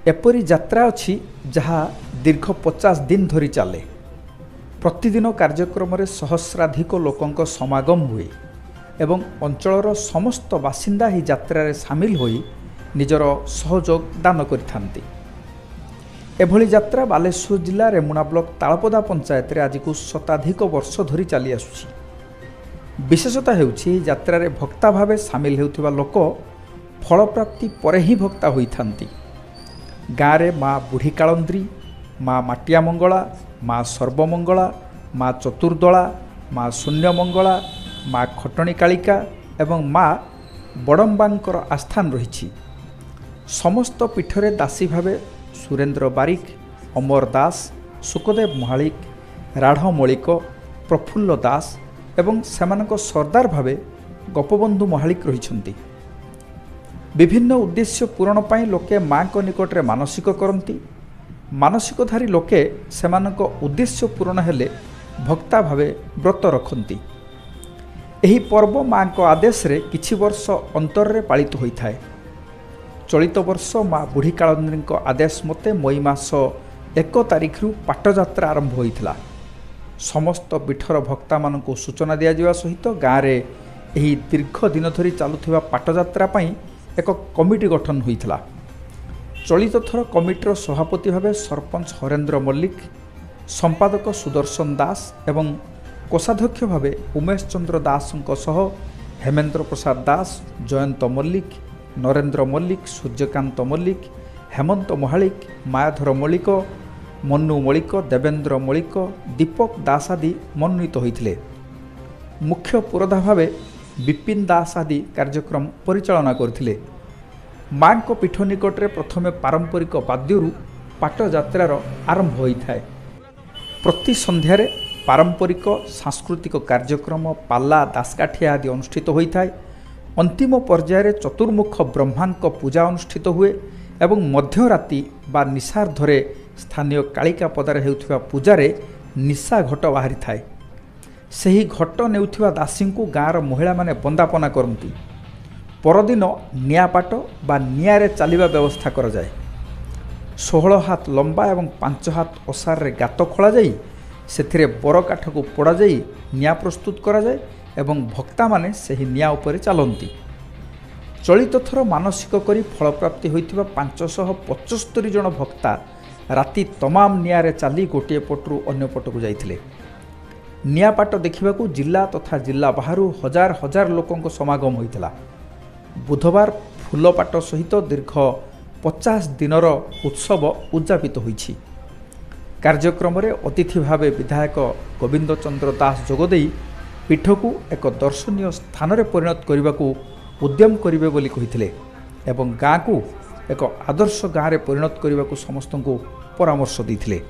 एपरी यात्रा अच्छी जहाँ दीर्घ 50 दिन धरी चले। प्रतिदिन कार्यक्रम सहस्राधिक लोकों समागम हुए एवं अंचलर समस्त बासिंदा ही यात्रा सामिल होई निजर सहयोग दान करिथांती। एभली यात्रा बालेश्वर जिला रेमुणा ब्लॉक तालपदा पंचायत रे आज को शताधिक वर्ष धरी चली आसुछि। विशेषता हेउछि यात्रा रे भक्ता भावे सामिल हेउथिबा लोक फल प्राप्ति परे ही भक्ता होइथांती। गाँव में माँ बुढ़ी कालंद्री, माँ माटिया मंगला, माँ सर्वमंगला, माँ चतुर्दला, माँ शून्यमंगला, माँ खटणी कालिका एवं माँ बड़म्बांकर आस्थान रही। समस्त पीठरे दासी भावे सुरेन्द्र बारिक, अमर दास, सुखदेव महालिक, राढ़ मौलिक, प्रफुल्ल दास एवं सेमानक सरदार भावे गोपबंधु महालिक रही। विभिन्न उद्देश्य पूरण पाई लोके माँ को निकट में मानसिक करती। मानसिकधारी लोके सेमानक उद्देश्य पूरण हेले भक्ता भावे व्रत रखती। एही पर्व माँ को आदेश रे किछि वर्ष अंतर रे पालित होता है। चलित वर्ष माँ बुढ़ी कालंद्री आदेश मते मई मास 1 तारिख पाटयात्रा आरंभ होता। समस्त पीठर भक्ता मानक सूचना दिया सहित गाँव में यही दीर्घ दिन धरी चलुथिबा पाटयात्रा पई एक कमिटी गठन होता। चलित थर कमिटीर सभापति भावे सरपंच हरेन्द्र मल्लिक, संपादक सुदर्शन दास एवं कोषाध्यक्ष भावे उमेश चंद्र दास सह हेमेंद्र प्रसाद दास, जयंत मल्लिक, नरेंद्र मल्लिक, सूर्यकांत मल्लिक, हेमंत महालिक, मायाधर मौलिक, मन्नू मौलिक, देवेंद्र मौलिक, दीपक दास आदि मनोनीत होते। मुख्य पुरोधा भावे विपिन दास आदि कार्यक्रम परिचालना करथिले। माँ को पीठ निकट में प्रथमे पारंपरिक वाद्यरू पाटयात्रार आरंभ होता है। प्रति संध्यारे पारंपरिक सांस्कृतिक कार्यक्रम पाला, दासकाठिया आदि अनुष्ठित होता है। अंतिम पर्यायर चतुर्मुख ब्रह्मांक पूजा अनुष्ठित हुए एवं मध्यराति बा निशार्धरे स्थानीय कालिका पदार हेउथिबा पूजारे निशा घट बाहरी थाए। सही घट नेउथिबा दासी को गाँवर महिला माने बंदापना करती। परदिन नियापाट बा नियारे चलिबा व्यवस्था करा जाए। 16 हाथ लंबा एवं 5 हाथ ओसार रे गात खोला जाई सेथिरे बर काठ को पोड़ा जाई निया प्रस्तुत करा जाए एवं भक्ता माने सही निया उपरे चलती। चलित थर मानसिक करी फल प्राप्ति होइथिबा 575 जन भक्ता राति तमाम नियारे चली गोटे पटरू अन्य पटकू जाइथिले। नियापाट देखा जिला तथा जिला बाहर हजार हजार लोकों समागम होता। बुधवार फूलपाट सहित दीर्घ 50 दिनर उत्सव उद्यापित होइछि। कार्यक्रम रे अतिथि भावे विधायक गोविंद चंद्र दास जोगदे पीठ को एक दर्शनीय स्थान रे परिणत करने को उद्यम करिवे बोली कहिथिले एवं गाँ को एक आदर्श गाँव रे परिणत करने को समस्त को परामर्श देथिले।